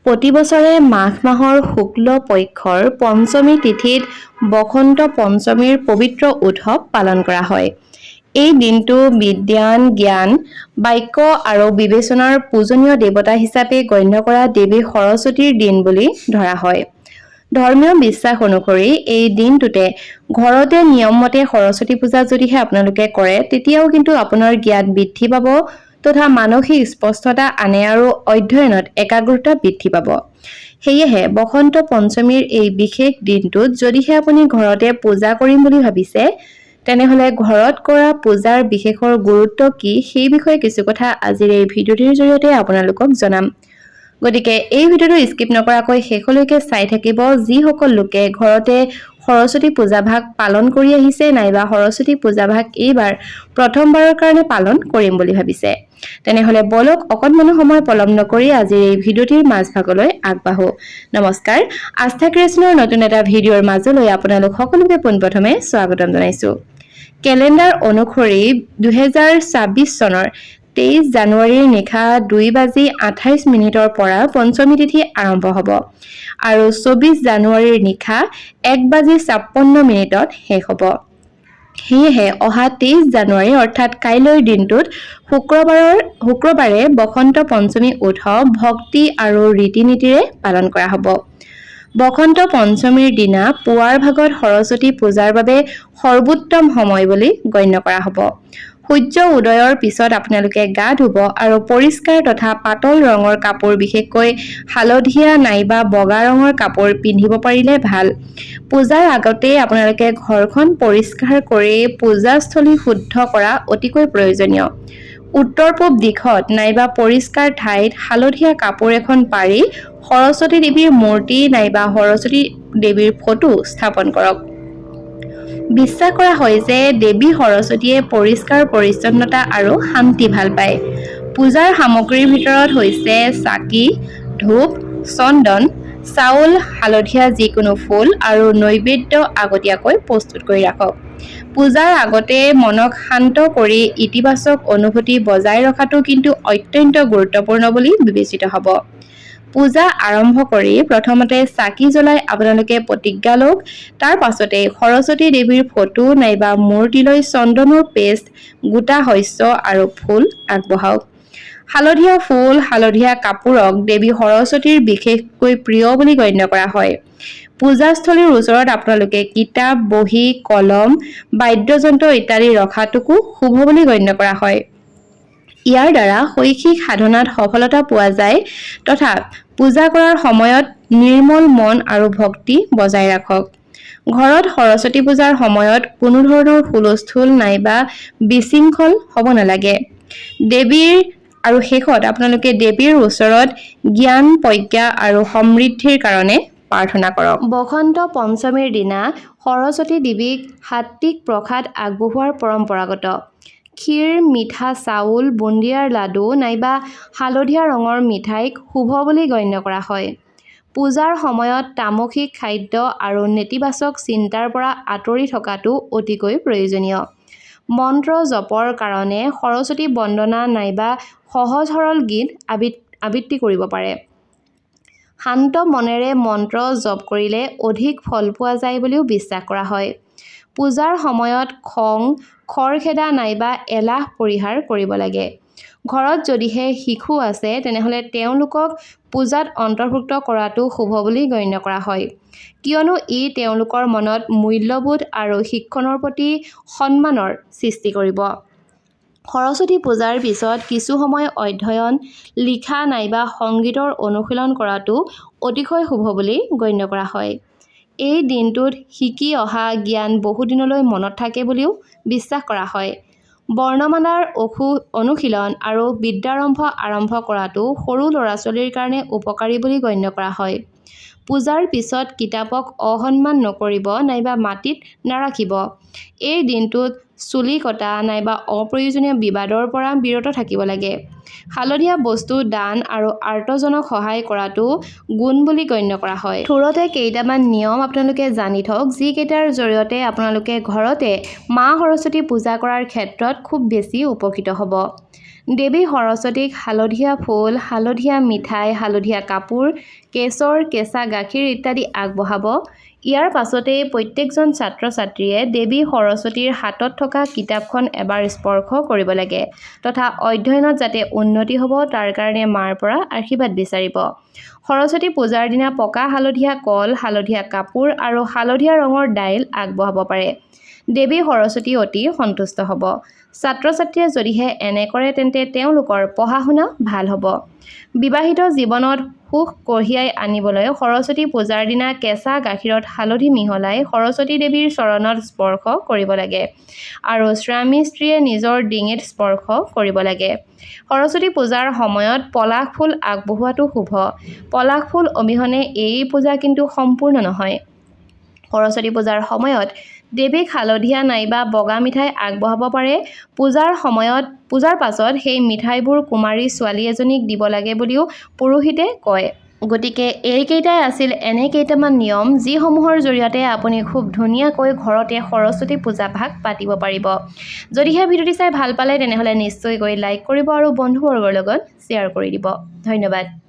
প্ৰতি বছৰে মাঘ মাহৰ শুক্ল পক্ষৰ পঞ্চমী তিথিত বসন্ত পঞ্চমীৰ পবিত্ৰ উৎসৱ পালন কৰা হয়। এই দিনটো বিজ্ঞান, জ্ঞান, বাক্য আৰু বিবেচনাৰ পূজনীয় দেৱতা হিচাপে গণ্য কৰা দেৱী সৰস্বতীৰ দিন বুলি ধৰা হয়। ধৰ্মীয় বিশ্বাস অনুসৰি এই দিনটোতে ঘৰতে নিয়মমতে সৰস্বতী পূজা যদিহে আপোনালোকে কৰে তেতিয়াও কিন্তু আপোনাৰ জ্ঞান বৃদ্ধি পাব তথা মানসিক স্পষ্টতা আনে আৰু অধ্যয়নত একাগ্ৰতা বৃদ্ধি পাব। সেয়েহে বসন্ত পঞ্চমীৰ এই বিশেষ দিনটোত যদিহে আপুনি ঘৰতে পূজা কৰিম বুলি ভাবিছে তেনেহলে ঘৰত কৰা পূজাৰ বিশেষৰ গুৰুত্ব কি সেই বিষয়ে কিছু কথা আজিৰ এই ভিডিঅ'টিৰ জৰিয়তে আপোনালোকক জনাম। গতিকে এই ভিডিঅ'টো স্কিপ নকৰাকৈ শেষলৈকে চাই থাকিব। যিসকল লোকে ঘৰতে সৰস্বতী পূজাভাগ পালন কৰি আহিছে নাইবা সৰস্বতী পূজাভাগ এইবাৰ প্ৰথমবাৰৰ কাৰণে পালন কৰিম বুলি ভাবিছে তেনেহলে বলক অকণমান সময় পলম নকৰি আজিৰ এই ভিডিঅ'টিৰ মাজভাগলৈ আগবাঢ়ো। নমস্কাৰ, আস্থা ক্ৰিয়েশ্যনৰ নতুন এটা ভিডিঅ'ৰ মাজলৈ আপোনালোক সকলোকে পোনপ্ৰথমে স্বাগতম জনাইছো। কেলেণ্ডাৰ অনুসৰি 2026 চনৰ 23 জানুৱাৰীৰ নিশা 2:28 পৰা পঞ্চমী তিথি আৰম্ভ হ'ব আৰু 24 জানুৱাৰীৰ নিশা 1:56 শেষ হ'ব। সেয়েহে অহা 23 জানুৱাৰী অৰ্থাৎ কাইলৈৰ দিনটোত শুক্ৰবাৰে বসন্ত পঞ্চমী উৎসৱ ভক্তি আৰু ৰীতি নীতিৰে পালন কৰা হ'ব। বসন্ত পঞ্চমীৰ দিনা পুৱাৰ ভাগত সৰস্বতী পূজাৰ বাবে সৰ্বোত্তম সময় বুলি গণ্য কৰা হ'ব। সূৰ্য উদয়ৰ পিছত আপোনালোকে গা ধুব আৰু পৰিষ্কাৰ তথা পাতল ৰঙৰ কাপোৰ বিশেষকৈ হালধীয়া নাইবা বগা ৰঙৰ কাপোৰ পিন্ধিব পাৰিলে ভাল। পূজাৰ আগতেই আপোনালোকে ঘৰখন পৰিষ্কাৰ কৰি পূজাস্থলী শুদ্ধ কৰা অতিকৈ প্ৰয়োজনীয়। উত্তৰ-পূব দিশত নাইবা পৰিষ্কাৰ ঠাইত হালধীয়া কাপোৰ এখন পাৰি সৰস্বতী দেৱীৰ মূৰ্তি নাইবা সৰস্বতী দেৱীৰ ফটো স্থাপন কৰক। বিশ্বাস কৰা হয় যে দেৱী সৰস্বতীয়ে পৰিষ্কাৰ পৰিচ্ছন্নতা আৰু শান্তি ভাল পায়। পূজাৰ সামগ্ৰীৰ ভিতৰত হৈছে চাকি, ধূপ, চন্দন, চাউল, হালধীয়া যিকোনো ফুল আৰু নৈবেদ্য আগতীয়াকৈ প্ৰস্তুত কৰি ৰাখক। পূজাৰ আগতে মনক শান্ত কৰি ইতিবাচক অনুভূতি বজাই ৰখাটো কিন্তু অত্যন্ত গুৰুত্বপূৰ্ণ বুলি বিবেচিত হ'ব। পূজা আৰম্ভ কৰি প্ৰথমতে চাকি জ্বলাই আপোনালোকে প্ৰতিজ্ঞা লওক। তাৰ পাছতে সৰস্বতী দেৱীৰ ফটো নাইবা মূৰ্তিলৈ চন্দনৰ পেষ্ট, গোটা শস্য আৰু ফুল আগবঢ়াওক। হালধীয়া ফুল, হালধীয়া কাপোৰক দেৱী সৰস্বতীৰ বিশেষকৈ প্ৰিয় বুলি গণ্য কৰা হয়। পূজাস্থলীৰ ওচৰত আপোনালোকে কিতাপ, বহী, কলম, বাদ্যযন্ত্ৰ ইত্যাদি ৰখাটোকো শুভ বুলি গণ্য কৰা হয়। ইয়াৰ দ্বাৰা শৈক্ষিক সাধনাত সফলতা পোৱা যায় তথা পূজা কৰাৰ সময়ত নিৰ্মল মন আৰু ভক্তি বজাই ৰাখক। ঘৰত সৰস্বতী পূজাৰ সময়ত কোনো ধৰণৰ হুলস্থুল নাইবা বিশৃংখল হ'ব নালাগে। আৰু শেষত আপোনালোকে দেৱীৰ ওচৰত জ্ঞান, প্ৰজ্ঞা আৰু সমৃদ্ধিৰ কাৰণে প্ৰাৰ্থনা কৰক। বসন্ত পঞ্চমীৰ দিনা সৰস্বতী দেৱীক সাত্বিক প্ৰসাদ আগবঢ়োৱাৰ পৰম্পৰাগত। ক্ষীৰ, মিঠা চাউল, বুন্দিয়াৰ লাডু নাইবা হালধীয়া ৰঙৰ মিঠাইক শুভ বুলি গণ্য কৰা হয়। পূজাৰ সময়ত তামসিক খাদ্য আৰু নেতিবাচক চিন্তাৰ পৰা আঁতৰি থকাটো অতিকৈ প্ৰয়োজনীয়। মন্ত্ৰ জপৰ কাৰণে সৰস্বতী বন্দনা নাইবা সহজ সৰল গীত আবৃত্তি কৰিব পাৰে। শান্ত মনেৰে মন্ত্ৰ জপ কৰিলে অধিক ফল পোৱা যায় বুলিও বিশ্বাস কৰা হয়। পূজাৰ সময়ত খং, খৰখেদা নাইবা এলাহ পৰিহাৰ কৰিব লাগে। ঘৰত যদিহে শিশু আছে তেনেহলে তেওঁলোকক পূজাত অন্তৰ্ভুক্ত কৰাটো শুভ বুলি গণ্য কৰা হয়, কিয়নো ই তেওঁলোকৰ মনত মূল্যবোধ আৰু শিক্ষণৰ প্ৰতি সন্মানৰ সৃষ্টি কৰিব। সৰস্বতী পূজাৰ পিছত কিছু সময় অধ্যয়ন, লিখা নাইবা সংগীতৰ অনুশীলন কৰাটো অতিশয় শুভ বুলি গণ্য কৰা হয়। এই দিনটোত শিকি অহা জ্ঞান বহুদিনলৈ মনত থাকে বুলিও বিশ্বাস কৰা হয়। বৰ্ণমালাৰ অনুশীলন আৰু বিদ্যাৰম্ভ আৰম্ভ কৰাটো সৰু ল'ৰা-ছোৱালীৰ কাৰণে উপকাৰী বুলি গণ্য কৰা হয়। পূজাৰ পিছত কিতাপক অসন্মান নকৰিব নাইবা মাটিত নাৰাখিব। এই দিনটোত চুলি কটা নাইবা অপ্ৰয়োজনীয় বিবাদৰ পৰা বিৰত থাকিব লাগে। হালধীয়া বস্তু দান আৰু আৰ্তজনক সহায় কৰাটো গুণ বুলি গণ্য কৰা হয়। থোৰতে কেইটামান নিয়ম আপোনালোকে জানি থওক, যিকেইটাৰ জৰিয়তে আপোনালোকে ঘৰতে মা সৰস্বতী পূজা কৰাৰ ক্ষেত্ৰত খুব বেছি উপকৃত হ'ব। দেৱী সৰস্বতীক হালধীয়া ফুল, হালধীয়া মিঠাই, হালধীয়া কাপোৰ, কেশৰ, কেঁচা গাখীৰ ইত্যাদি আগবঢ়াব। ইয়াৰ পাছতেই প্ৰত্যেকজন ছাত্ৰ ছাত্ৰীয়ে দেৱী সৰস্বতীৰ হাতত থকা কিতাপখন এবাৰ স্পৰ্শ কৰিব লাগে তথা অধ্যয়নত যাতে উন্নতি হ'ব তাৰ কাৰণে মাৰ পৰা আশীৰ্বাদ বিচাৰিব। সৰস্বতী পূজাৰ দিনা পকা হালধীয়া কল, হালধীয়া কাপোৰ আৰু হালধীয়া ৰঙৰ দাইল আগবঢ়াব পাৰে। দেৱী সৰস্বতী অতি সন্তুষ্ট হ'ব। ছাত্ৰ ছাত্ৰীয়ে যদিহে এনে কৰে তেন্তে তেওঁলোকৰ পঢ়া শুনা ভাল হ'ব। বিবাহিত জীৱনত সুখ কঢ়িয়াই আনিবলৈ সৰস্বতী পূজাৰ দিনা কেঁচা গাখীৰত হালধি মিহলাই সৰস্বতী দেৱীৰ চৰণত স্পৰ্শ কৰিব লাগে আৰু স্বামী স্ত্ৰীয়ে নিজৰ ডিঙিত স্পৰ্শ কৰিব লাগে। সৰস্বতী পূজাৰ সময়ত পলাশ ফুল আগবঢ়োৱাটো শুভ। পলাশ ফুল অবিহনে এই পূজা কিন্তু সম্পূৰ্ণ নহয়। সৰস্বতী পূজাৰ সময়ত দেৱীক হালধীয়া নাইবা বগা মিঠাই আগবঢ়াব পাৰে। পূজাৰ পাছত সেই মিঠাইবোৰ কুমাৰী ছোৱালী এজনীক দিব লাগে বুলিও পুৰোহিতে কয়। গতিকে এইকেইটাই আছিল এনে কেইটামান নিয়ম যিসমূহৰ জৰিয়তে আপুনি খুব ধুনীয়াকৈ ঘৰতে সৰস্বতী পূজা ভাগ পাতিব পাৰিব। যদিহে ভিডিঅ'টি চাই ভাল পালে তেনেহ'লে নিশ্চয়কৈ লাইক কৰিব আৰু বন্ধুবৰ্গৰ লগত শ্বেয়াৰ কৰি দিব। ধন্যবাদ।